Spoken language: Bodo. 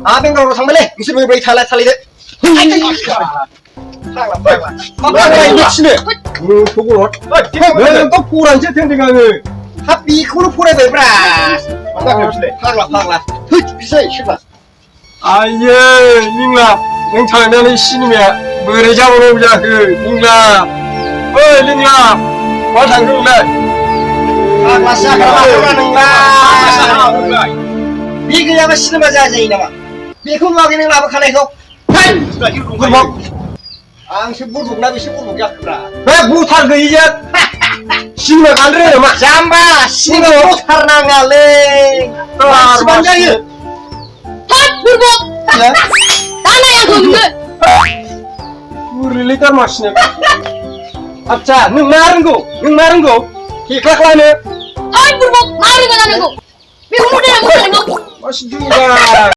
बेंगालराव थांबायलै नोंसोर बोरै थालाय थालायदो नोंथ' फरायनोसो थोनदों आङो हाब बेखौनो फरायबायब्रा फाग्ला बिसाय सोरबा आइयै निंला नों थांनानै सिनेमाया बोरै जाबावनांगौ जाखो निंला ओइ निंला बहा थांदों नोंलाय फाग्लासो जाग्रा नोंलाय बे गैयाबा सिनेमा जाजायो नामा बेखौ नुवाखै नों लाबोखानायखौ आंसो बुरबुगना बेसो बुरबुग जाखोब्रा बे बुथार गैयिजों सिनेमा गानो रोङो नामा जाम्बा सिनेमायाव थारनाङालै मानसिबानो जायो बुरबुग दा नायाखौ नोङो बुरिलै गारमासिनो आदसा नों मा रोंगौ हेख्ला खालामनो बुरबुग मा रोङा जानांगौ बेखौ नुदों मोसानायखौ मासि दुगा